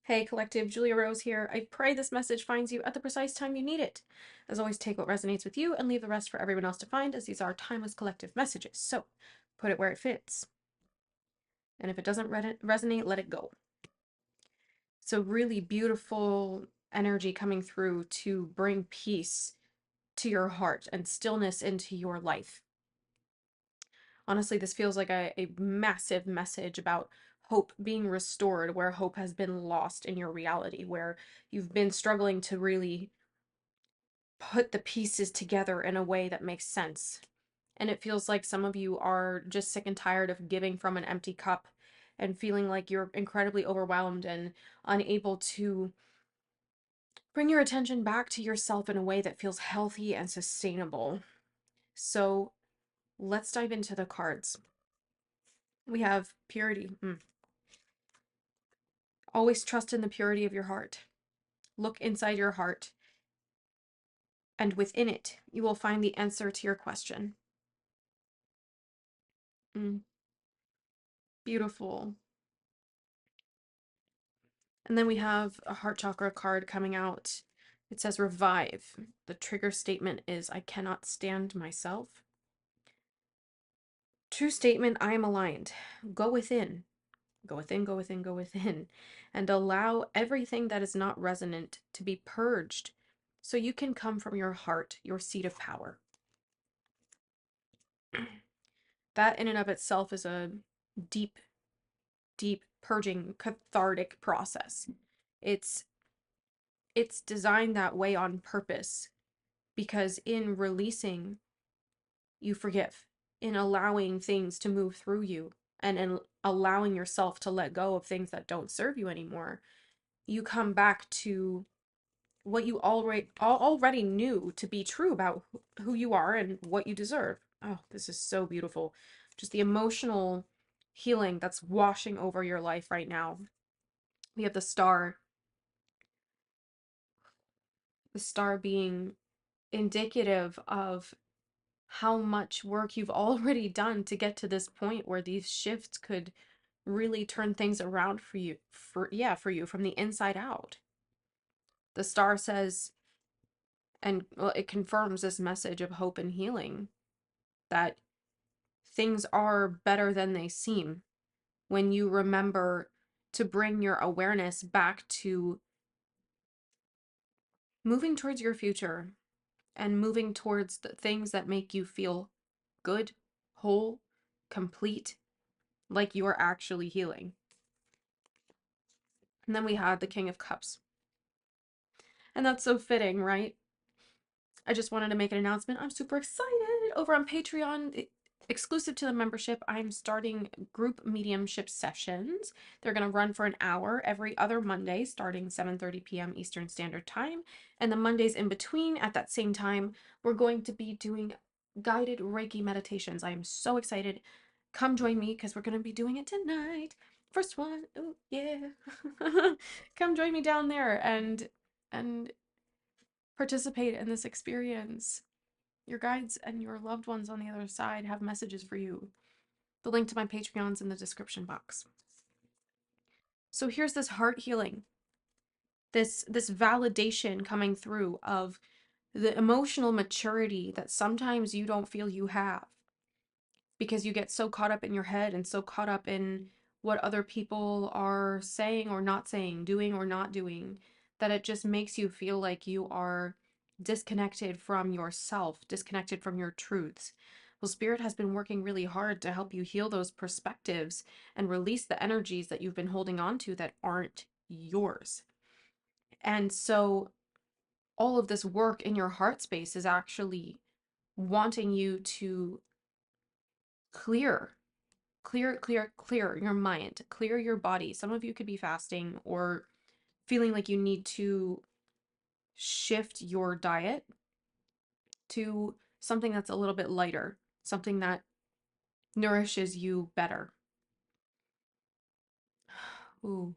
Hey Collective, Julia Rose here. I pray this message finds you at the precise time you need it. As always, take what resonates with you and leave the rest for everyone else to find, as these are timeless collective messages. So, put it where it fits. And if it doesn't resonate, let it go. So, really beautiful energy coming through to bring peace to your heart and stillness into your life. Honestly, this feels like a massive message about hope being restored, where hope has been lost in your reality, where you've been struggling to really put the pieces together in a way that makes sense. And it feels like some of you are just sick and tired of giving from an empty cup and feeling like you're incredibly overwhelmed and unable to bring your attention back to yourself in a way that feels healthy and sustainable. So let's dive into the cards. We have purity. Always trust in the purity of your heart. Look inside your heart, and within it, you will find the answer to your question. Beautiful. And then we have a heart chakra card coming out. It says revive. The trigger statement is I cannot stand myself. True statement, I am aligned. Go within. Go within, go within, go within. And allow everything that is not resonant to be purged so you can come from your heart, your seat of power. That in and of itself is a deep, deep purging, cathartic process. It's designed that way on purpose because in releasing, you forgive. In allowing things to move through you and in allowing yourself to let go of things that don't serve you anymore, you come back to what you already knew to be true about who you are and what you deserve. Oh, this is so beautiful. Just the emotional healing that's washing over your life right now. We have the star being indicative of how much work you've already done to get to this point where these shifts could really turn things around for you, for you from the inside out. The star says, and well, it confirms this message of hope and healing, that things are better than they seem when you remember to bring your awareness back to moving towards your future and moving towards the things that make you feel good, whole, complete, like you are actually healing. And then we had the King of Cups. And that's so fitting, right? I just wanted to make an announcement. I'm super excited. Over on Patreon, exclusive to the membership, I'm starting group mediumship sessions. They're going to run for an hour every other Monday, starting 7:30 p.m. Eastern Standard Time. And the Mondays in between, at that same time, we're going to be doing guided Reiki meditations. I am so excited. Come join me because we're going to be doing it tonight. First one. Oh, yeah. Come join me down there and participate in this experience. Your guides and your loved ones on the other side have messages for you. The link to my Patreon's in the description box. So here's this heart healing, this validation coming through of the emotional maturity that sometimes you don't feel you have because you get so caught up in your head and so caught up in what other people are saying or not saying, doing or not doing, that it just makes you feel like you are disconnected from yourself, disconnected from your truths. Well, Spirit has been working really hard to help you heal those perspectives and release the energies that you've been holding on to that aren't yours. And so all of this work in your heart space is actually wanting you to clear clear your mind, clear your body. Some of you could be fasting or feeling like you need to shift your diet to something that's a little bit lighter, something that nourishes you better. Ooh.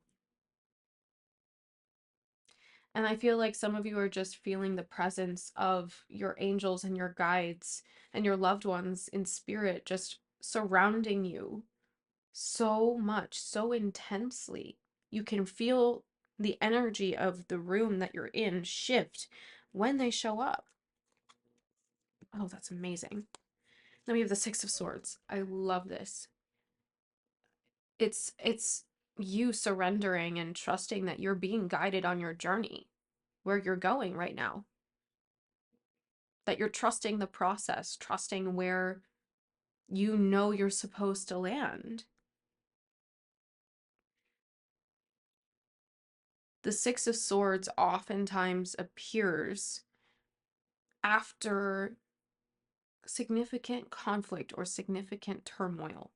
And I feel like some of you are just feeling the presence of your angels and your guides and your loved ones in spirit just surrounding you so much, so intensely. You can feel the energy of the room that you're in shift when they show up. Oh, that's amazing. Then we have the Six of Swords. I love this. It's you surrendering and trusting that you're being guided on your journey, where you're going right now. That you're trusting the process, trusting where you know you're supposed to land. The Six of Swords oftentimes appears after significant conflict or significant turmoil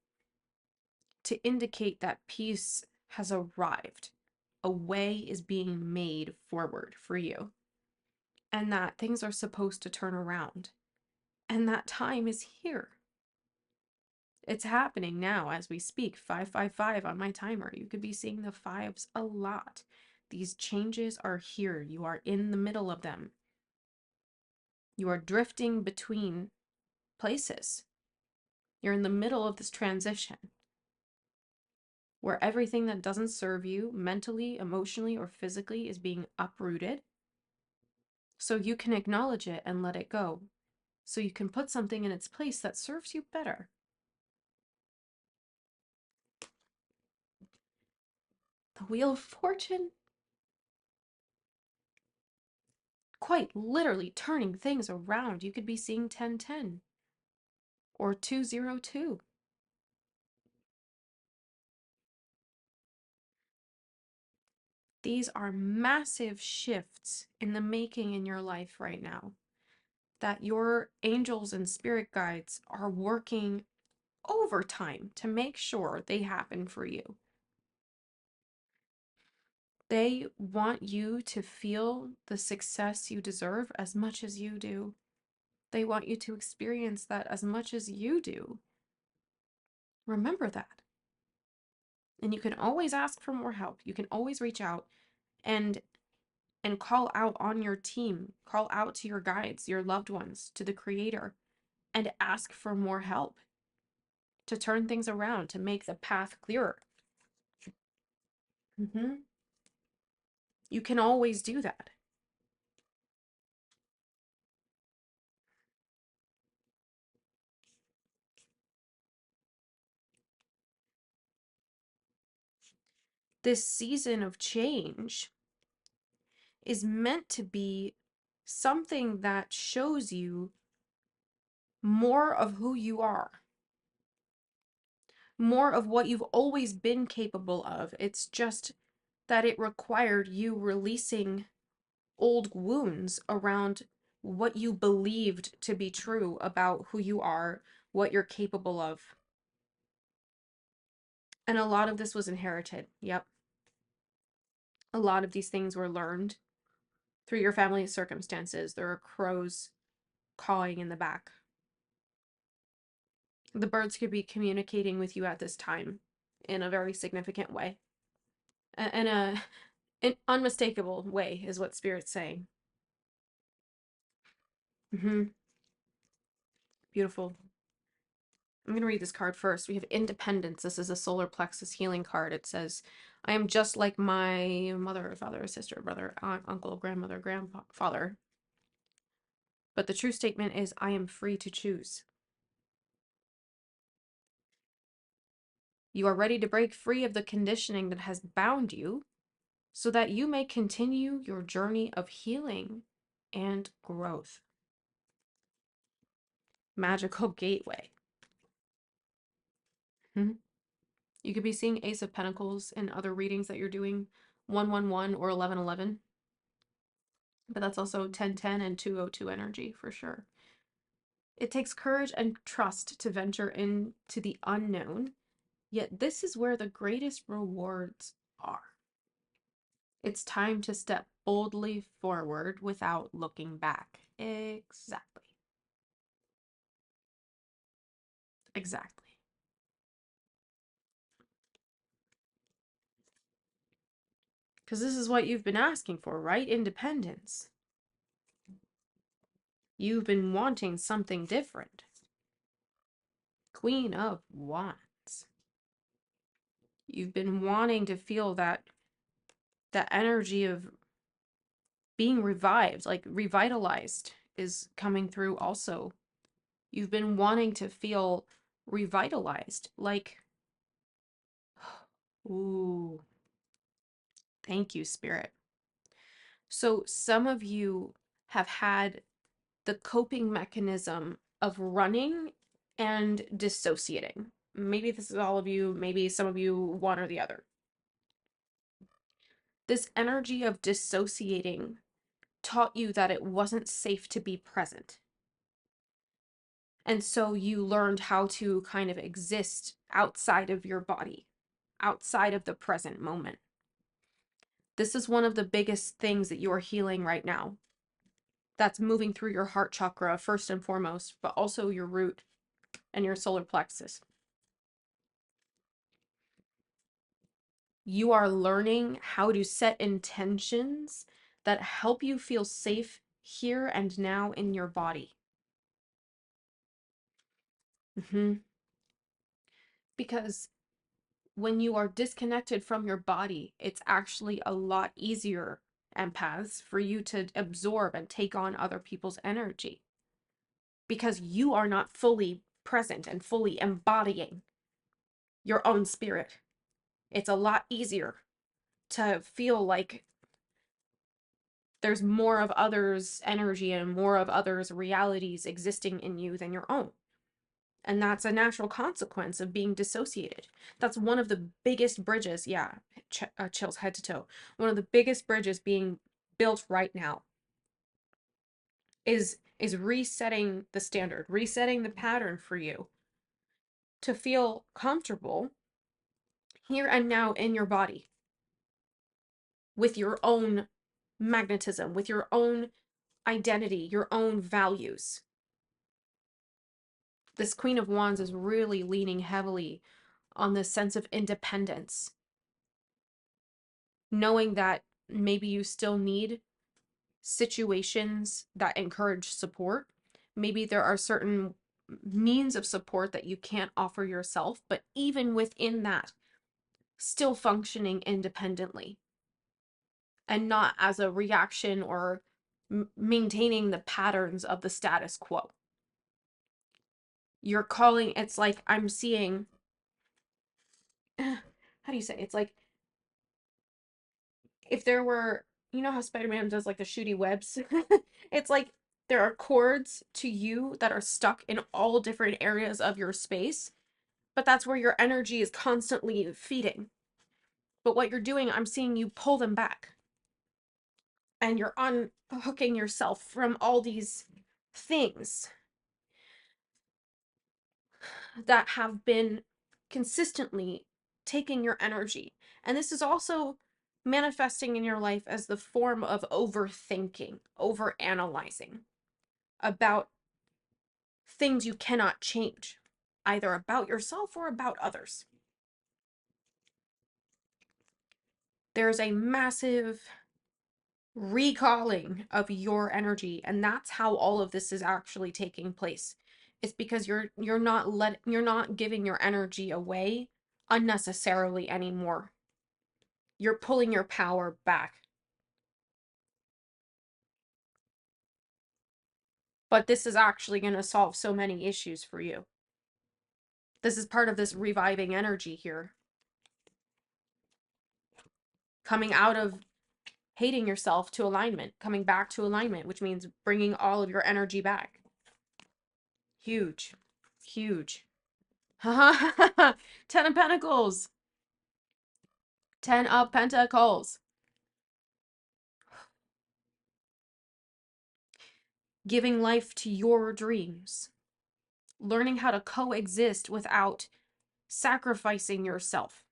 to indicate that peace has arrived. A way is being made forward for you, and that things are supposed to turn around, and that time is here. It's happening now as we speak. 555 on my timer. You could be seeing the fives a lot. These changes are here. You are in the middle of them. You are drifting between places. You're in the middle of this transition where everything that doesn't serve you mentally, emotionally, or physically is being uprooted. So you can acknowledge it and let it go. So you can put something in its place that serves you better. The Wheel of Fortune. Quite literally turning things around. You could be seeing 1010 or 202. These are massive shifts in the making in your life right now, that your angels and spirit guides are working overtime to make sure they happen for you. They want you to feel the success you deserve as much as you do. They want you to experience that as much as you do. Remember that. And you can always ask for more help. You can always reach out and call out on your team, call out to your guides, your loved ones, to the creator, and ask for more help to turn things around, to make the path clearer. You can always do that. This season of change is meant to be something that shows you more of who you are, more of what you've always been capable of. It's just that it required you releasing old wounds around what you believed to be true about who you are, what you're capable of. And a lot of this was inherited. Yep. A lot of these things were learned through your family's circumstances. There are crows cawing in the back. The birds could be communicating with you at this time in a very significant way. And an unmistakable way is what Spirit's saying. Beautiful. I'm going to read this card first. We have Independence. This is a solar plexus healing card. It says, I am just like my mother, father, sister, brother, aunt, uncle, grandmother, grandfather. But the true statement is, I am free to choose. You are ready to break free of the conditioning that has bound you so that you may continue your journey of healing and growth. Magical gateway. You could be seeing Ace of Pentacles in other readings that you're doing, 111 or 1111. But that's also 1010 and 202 energy for sure. It takes courage and trust to venture into the unknown, yet this is where the greatest rewards are. It's time to step boldly forward without looking back. Exactly. Exactly. Because this is what you've been asking for, right? Independence. You've been wanting something different. Queen of Wands. You've been wanting to feel that That energy of being revived, like revitalized, is coming through also. You've been wanting to feel revitalized, like, ooh, thank you, Spirit. So some of you have had the coping mechanism of running and dissociating. Maybe this is all of you, maybe some of you, one or the other. This energy of dissociating taught you that it wasn't safe to be present. And so you learned how to kind of exist outside of your body, outside of the present moment. This is one of the biggest things that you are healing right now. That's moving through your heart chakra first and foremost, but also your root and your solar plexus. You are learning how to set intentions that help you feel safe here and now in your body. Because when you are disconnected from your body, it's actually a lot easier, empaths, for you to absorb and take on other people's energy. Because you are not fully present and fully embodying your own spirit. It's a lot easier to feel like there's more of others' energy and more of others' realities existing in you than your own. And that's a natural consequence of being dissociated. That's one of the biggest bridges, yeah, chills head to toe. One of the biggest bridges being built right now is resetting the standard, resetting the pattern for you to feel comfortable here and now in your body with your own magnetism, with your own identity, your own values. This Queen of Wands is really leaning heavily on this sense of independence, knowing that maybe you still need situations that encourage support. Maybe there are certain means of support that you can't offer yourself, but even within that, still functioning independently and not as a reaction or maintaining the patterns of the status quo. You're calling, it's like I'm seeing, how do you say? It's like if there were, you know how Spider-Man does like the shooty webs? It's like there are cords to you that are stuck in all different areas of your space, but that's where your energy is constantly feeding. But what you're doing, I'm seeing you pull them back. And you're unhooking yourself from all these things that have been consistently taking your energy. And this is also manifesting in your life as the form of overthinking, overanalyzing about things you cannot change, either about yourself or about others. There's a massive recalling of your energy, and that's how all of this is actually taking place. It's because you're not giving your energy away unnecessarily anymore. You're pulling your power back. But this is actually going to solve so many issues for you. This is part of this reviving energy here. Coming out of hating yourself to alignment, coming back to alignment, which means bringing all of your energy back. Huge. Huge. 10 of Pentacles. 10 of Pentacles. Giving life to your dreams. Learning how to coexist without sacrificing yourself.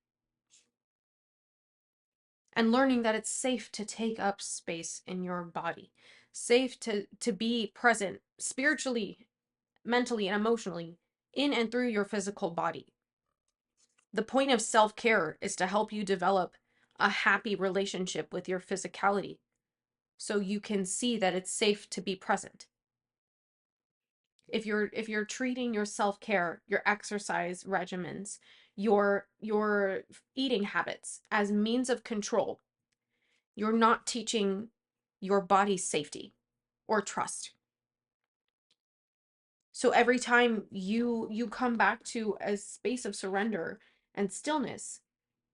And learning that it's safe to take up space in your body. Safe to be present spiritually, mentally, and emotionally in and through your physical body. The point of self-care is to help you develop a happy relationship with your physicality so you can see that it's safe to be present. If you're treating your self-care, your exercise regimens, your eating habits as means of control, You're not teaching your body safety or trust. So every time you come back to a space of surrender and stillness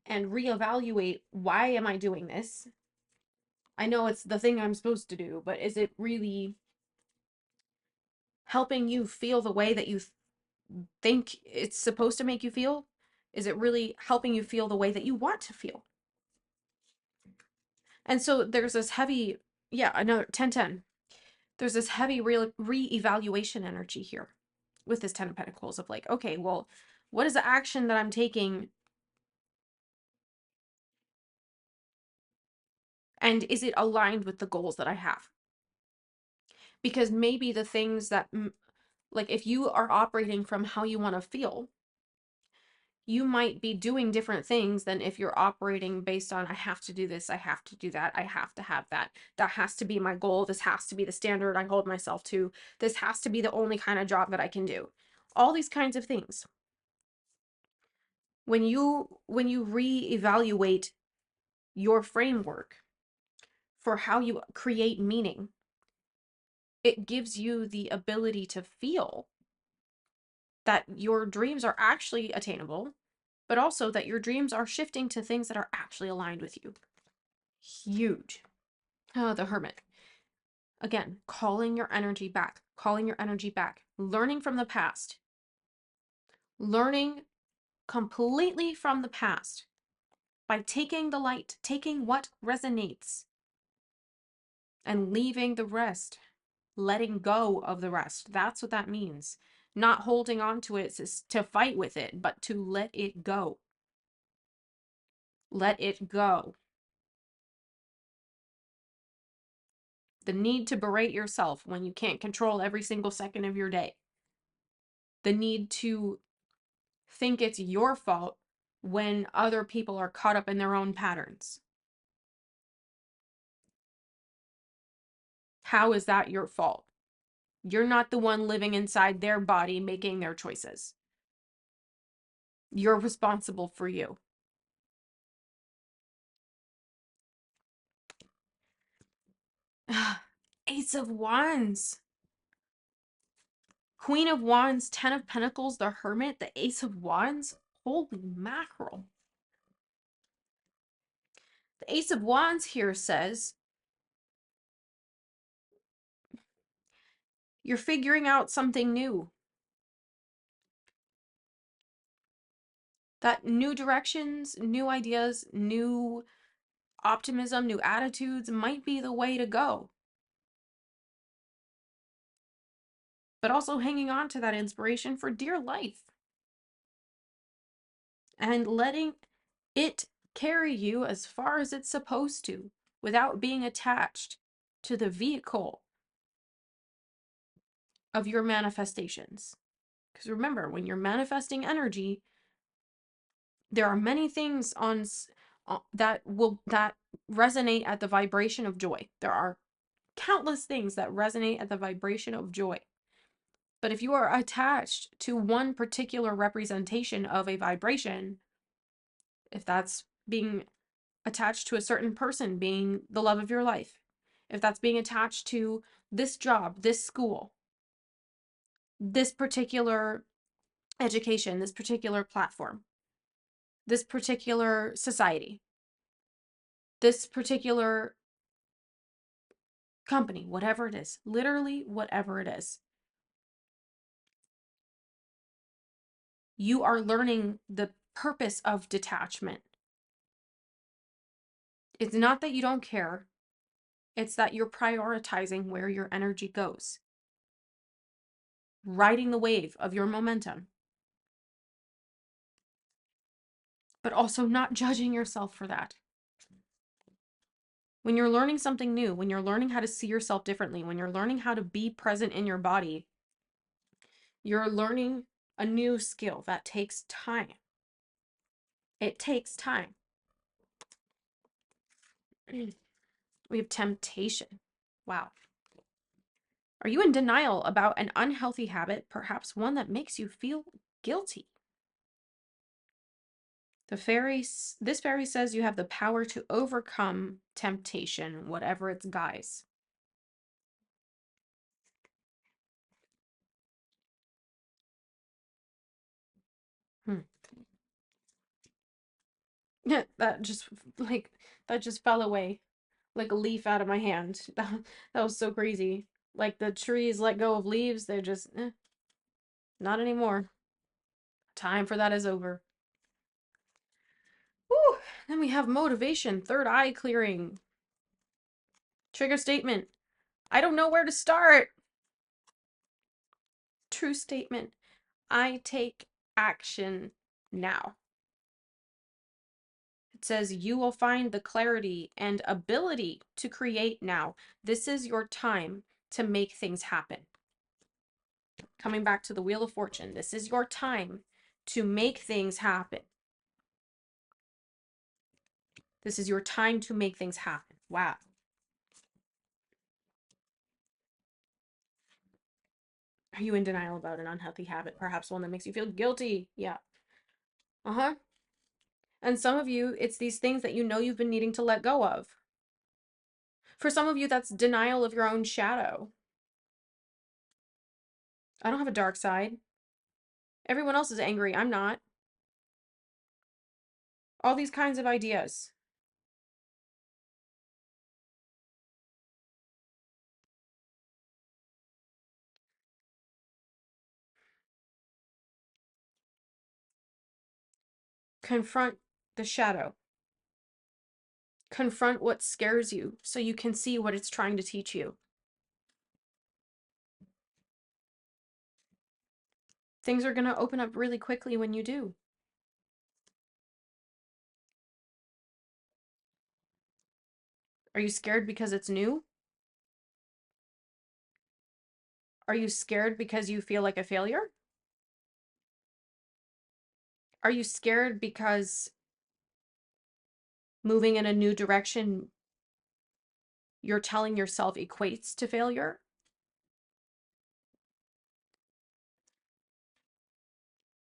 and reevaluate, why am I doing this? I know it's the thing I'm supposed to do, but is it really helping you feel the way that you think it's supposed to make you feel? Is it really helping you feel the way that you want to feel? And so there's this heavy, yeah, another 10-10. There's this heavy re-evaluation energy here with this 10 of Pentacles of like, okay, well, what is the action that I'm taking? And is it aligned with the goals that I have? Because maybe the things that, like, if you are operating from how you want to feel, you might be doing different things than if you're operating based on, I have to do this, I have to do that, I have to have that. That has to be my goal. This has to be the standard I hold myself to. This has to be the only kind of job that I can do. All these kinds of things. When you reevaluate your framework for how you create meaning, it gives you the ability to feel that your dreams are actually attainable, but also that your dreams are shifting to things that are actually aligned with you. Huge. Oh, the Hermit. Again, calling your energy back, learning from the past, learning completely from the past by taking the light, taking what resonates, and leaving the rest, letting go of the rest. That's what that means. Not holding on to it to fight with it, but to let it go. Let it go. The need to berate yourself when you can't control every single second of your day. The need to think it's your fault when other people are caught up in their own patterns. How is that your fault? You're not the one living inside their body making their choices. You're responsible for you. Ace of Wands. Queen of Wands, 10 of Pentacles, the Hermit, the Ace of Wands. Holy mackerel. The Ace of Wands here says, you're figuring out something new. That new directions, new ideas, new optimism, new attitudes might be the way to go. But also hanging on to that inspiration for dear life. And letting it carry you as far as it's supposed to without being attached to the vehicle of your manifestations. Because remember, when you're manifesting energy, there are many things that resonate at the vibration of joy. There are countless things that resonate at the vibration of joy. But if you are attached to one particular representation of a vibration, if that's being attached to a certain person being the love of your life, if that's being attached to this job, this school, this particular education, this particular platform, this particular society, this particular company, whatever it is, literally whatever it is, you are learning the purpose of detachment. It's not that you don't care. It's that you're prioritizing where your energy goes. Riding the wave of your momentum. But also not judging yourself for that. When you're learning something new, when you're learning how to see yourself differently, when you're learning how to be present in your body, you're learning a new skill that takes time. It takes time. We have temptation. Wow. Are you in denial about an unhealthy habit, perhaps one that makes you feel guilty? This fairy says you have the power to overcome temptation, whatever its guise. Hmm. That just that just fell away like a leaf out of my hand. That was so crazy. Like the trees let go of leaves, they're just not anymore. Time for that is over. Woo! Then we have motivation, third eye clearing. Trigger statement. I don't know where to start. True statement. I take action now. It says you will find the clarity and ability to create now. This is your time to make things happen. Coming back to the Wheel of Fortune, this is your time to make things happen. This is your time to make things happen. Wow. Are you in denial about an unhealthy habit? Perhaps one that makes you feel guilty? Yeah. Uh-huh. And some of you, it's these things that you know you've been needing to let go of. For some of you, that's denial of your own shadow. I don't have a dark side. Everyone else is angry. I'm not. All these kinds of ideas. Confront the shadow. Confront what scares you so you can see what it's trying to teach you. Things are going to open up really quickly when you do. Are you scared because it's new? Are you scared because you feel like a failure? Are you scared because moving in a new direction, you're telling yourself equates to failure?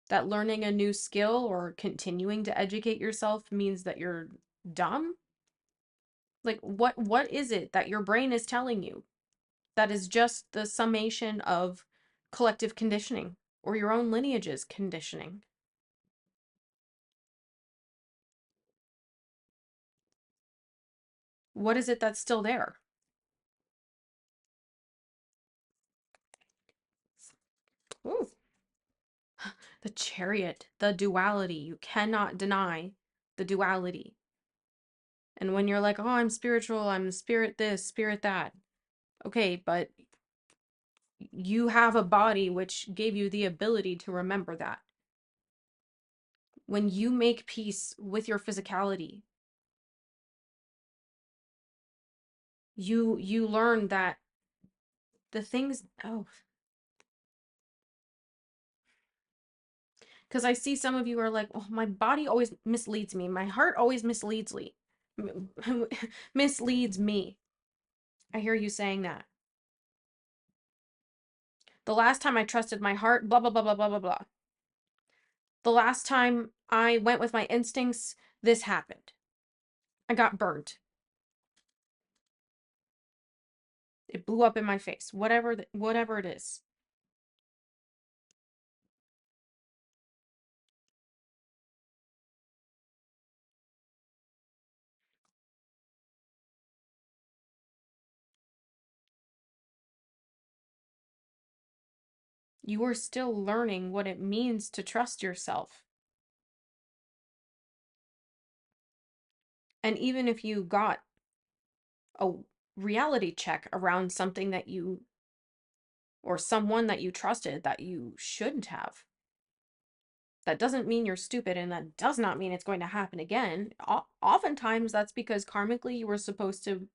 That learning a new skill or continuing to educate yourself means that you're dumb? Like what is it that your brain is telling you that is just the summation of collective conditioning or your own lineage's conditioning? What is it that's still there? Ooh. The Chariot, the duality. You cannot deny the duality. And when you're like, oh, I'm spiritual, I'm spirit this, spirit that. Okay, but you have a body which gave you the ability to remember that. When you make peace with your physicality, you learn that the things, oh, because I see some of you are like, oh, my body always misleads me. My heart always misleads me. Misleads me. I hear you saying that. The last time I trusted my heart, blah, blah, blah, blah, blah, blah, blah. The last time I went with my instincts, this happened. I got burnt. It blew up in my face. Whatever it is. You are still learning what it means to trust yourself. And even if you got a reality check around something that you or someone that you trusted that you shouldn't have, that doesn't mean you're stupid, and that does not mean it's going to happen again. Oftentimes that's because karmically you were supposed to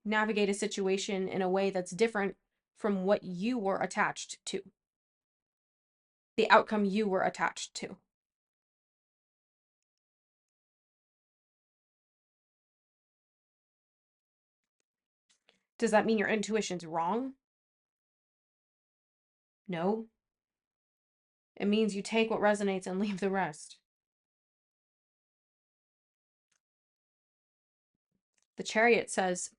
navigate a situation in a way that's different from what you were attached to, the outcome you were attached to. Does that mean your intuition's wrong? No. It means you take what resonates and leave the rest. The Chariot says,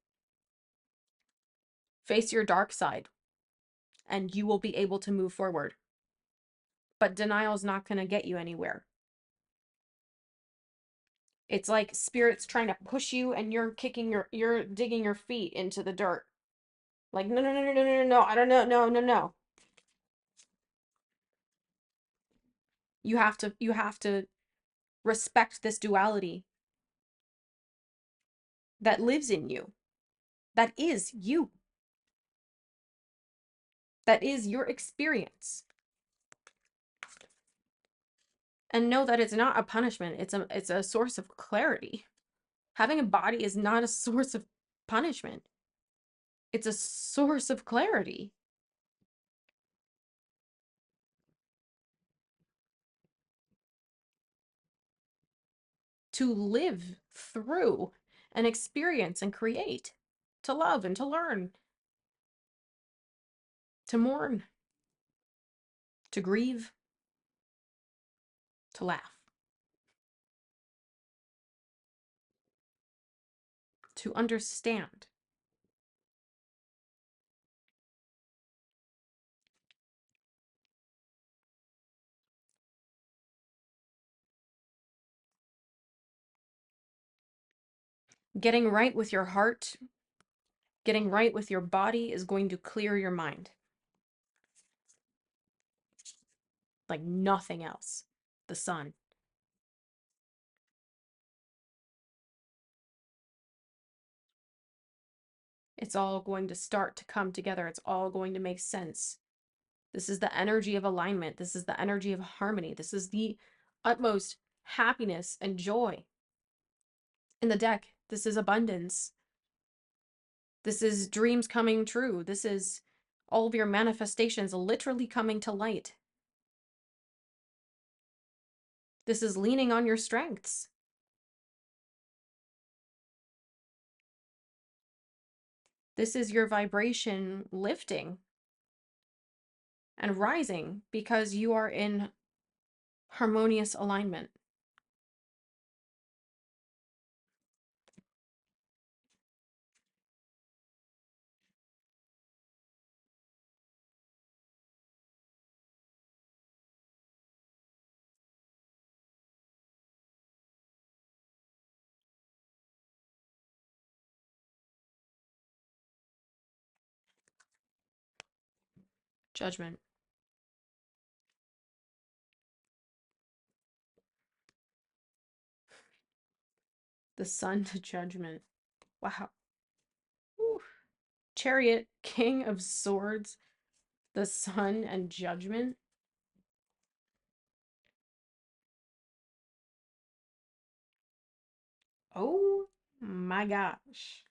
face your dark side and you will be able to move forward. But denial is not going to get you anywhere. It's like spirit's trying to push you and you're digging your feet into the dirt. Like, no, no, no, no, no, no, no, I don't know, no, no, no. You have to respect this duality that lives in you. That is you. That is your experience. And know that it's not a punishment. It's a source of clarity. Having a body is not a source of punishment. It's a source of clarity. To live through and experience and create, to love and to learn, to mourn, to grieve, to laugh, to understand. Getting right with your heart, getting right with your body is going to clear your mind like nothing else. The sun. It's all going to start to come together. It's all going to make sense. This is the energy of alignment. This is the energy of harmony. This is the utmost happiness and joy. In the deck, this is abundance. This is dreams coming true. This is all of your manifestations literally coming to light. This is leaning on your strengths. This is your vibration lifting and rising because you are in harmonious alignment. Judgment. The sun to judgment. Wow. Whew. Chariot, King of Swords, the sun and judgment. Oh my gosh.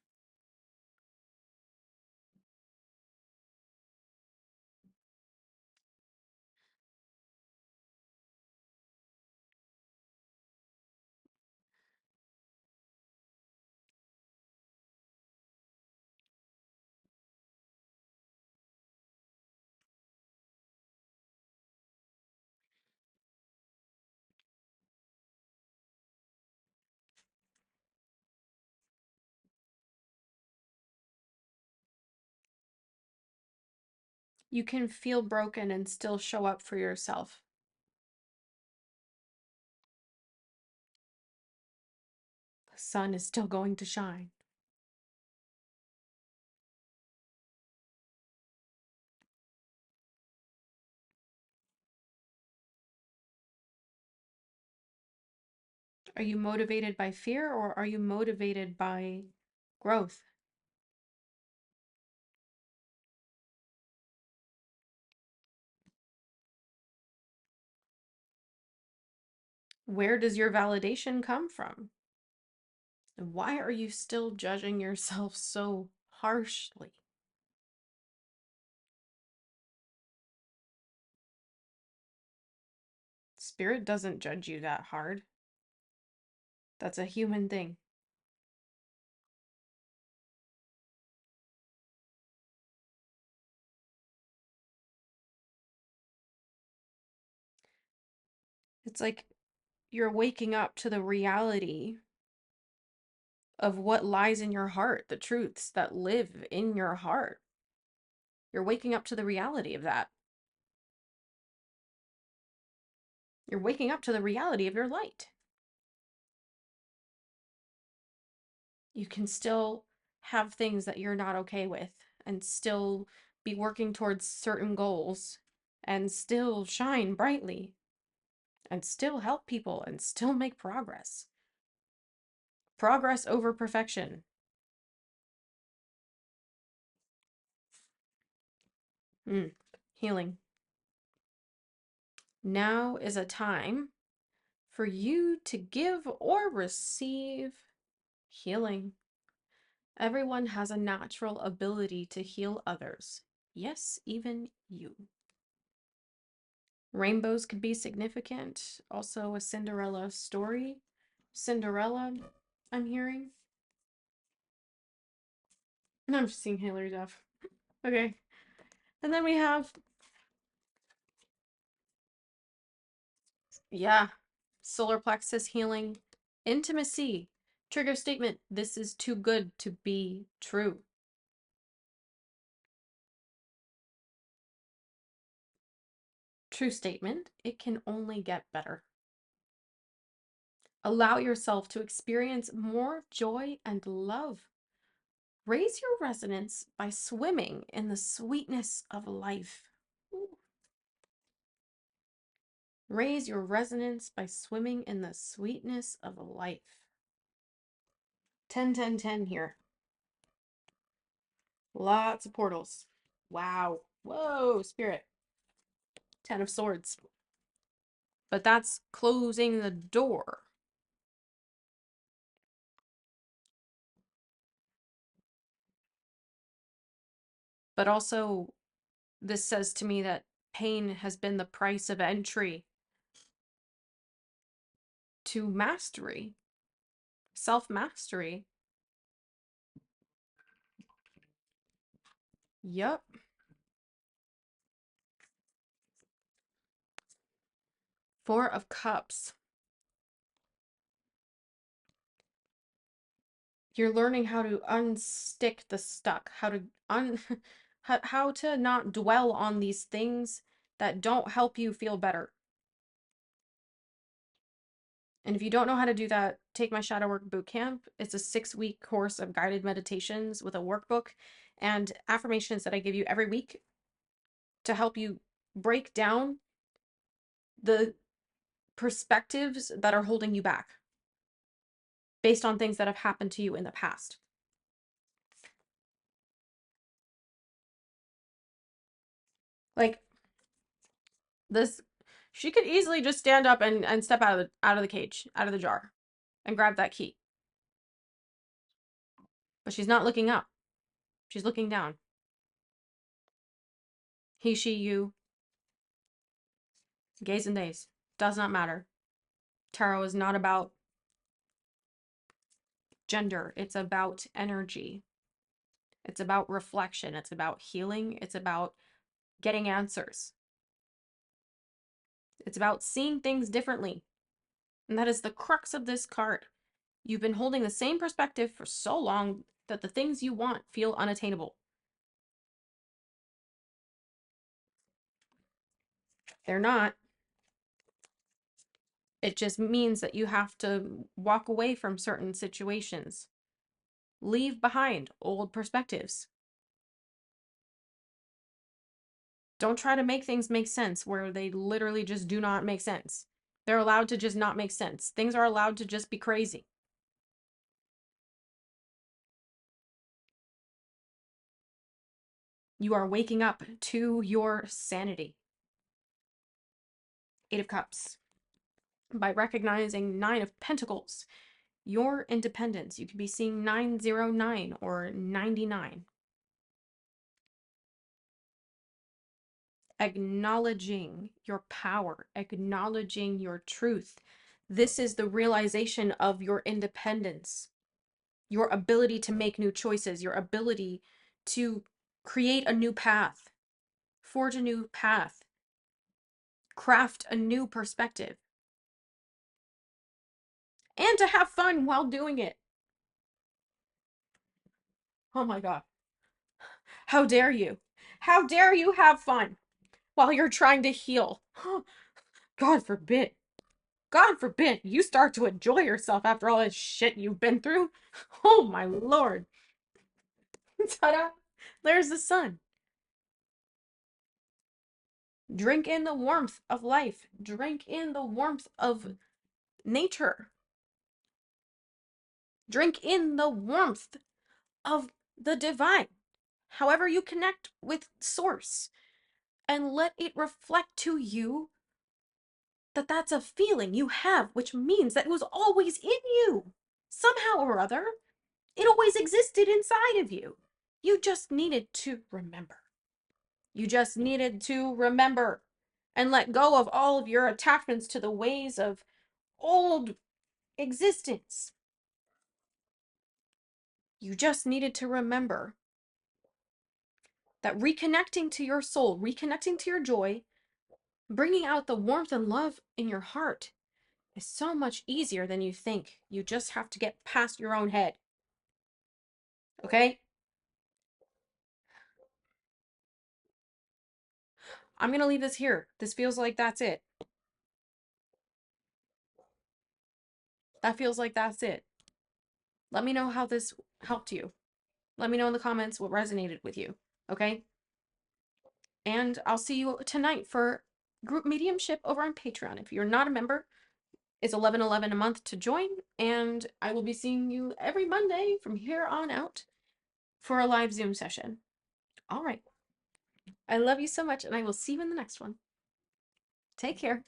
You can feel broken and still show up for yourself. The sun is still going to shine. Are you motivated by fear or are you motivated by growth? Where does your validation come from? And why are you still judging yourself so harshly? Spirit doesn't judge you that hard. That's a human thing. It's like you're waking up to the reality of what lies in your heart, the truths that live in your heart. You're waking up to the reality of that. You're waking up to the reality of your light. You can still have things that you're not okay with and still be working towards certain goals and still shine brightly and still help people and still make progress. Progress over perfection. Healing. Now is a time for you to give or receive healing. Everyone has a natural ability to heal others. Yes, even you. Rainbows could be significant. Also, a Cinderella story. Cinderella, I'm hearing. No, I'm just seeing Hilary Duff. Okay. And then we have, yeah, solar plexus healing. Intimacy. Trigger statement. This is too good to be true. True statement. It can only get better. Allow yourself to experience more joy and love. Raise your resonance by swimming in the sweetness of life. Ooh. Raise your resonance by swimming in the sweetness of life. 10, 10, 10 here. Lots of portals. Wow. Whoa, spirit. 10 of swords. But that's closing the door. But also, this says to me that pain has been the price of entry to mastery, self-mastery. Yup. Four of Cups. You're learning how to unstick the stuck, how to how to not dwell on these things that don't help you feel better. And if you don't know how to do that, take my Shadow Work Bootcamp. It's a 6-week course of guided meditations with a workbook and affirmations that I give you every week to help you break down the perspectives that are holding you back based on things that have happened to you in the past. Like this, she could easily just stand up and step out of the cage, out of the jar, and grab that key. But she's not looking up. She's looking down. He, she, you, gays and days. Does not matter. Tarot is not about gender. It's about energy. It's about reflection. It's about healing. It's about getting answers. It's about seeing things differently. And that is the crux of this card. You've been holding the same perspective for so long that the things you want feel unattainable. They're not. It just means that you have to walk away from certain situations. Leave behind old perspectives. Don't try to make things make sense where they literally just do not make sense. They're allowed to just not make sense. Things are allowed to just be crazy. You are waking up to your sanity. 8 of Cups. By recognizing 9 of Pentacles, your independence. You could be seeing 909 or 99. Acknowledging your power, acknowledging your truth. This is the realization of your independence, your ability to make new choices, your ability to create a new path, forge a new path, craft a new perspective, and to have fun while doing it. Oh my God. How dare you? How dare you have fun while you're trying to heal? God forbid. God forbid you start to enjoy yourself after all this shit you've been through. Oh my Lord. Ta-da! There's the sun. Drink in the warmth of life. Drink in the warmth of nature. Drink in the warmth of the divine. However you connect with source, and let it reflect to you that that's a feeling you have, which means that it was always in you. Somehow or other, it always existed inside of you. You just needed to remember. You just needed to remember and let go of all of your attachments to the ways of old existence. You just needed to remember that reconnecting to your soul, reconnecting to your joy, bringing out the warmth and love in your heart is so much easier than you think. You just have to get past your own head. Okay? I'm going to leave this here. This feels like that's it. That feels like that's it. Let me know how this helped you. Let me know in the comments what resonated with you. Okay? And I'll see you tonight for group mediumship over on Patreon. If you're not a member, it's $11.11 a month to join. And I will be seeing you every Monday from here on out for a live Zoom session. All right. I love you so much, and I will see you in the next one. Take care.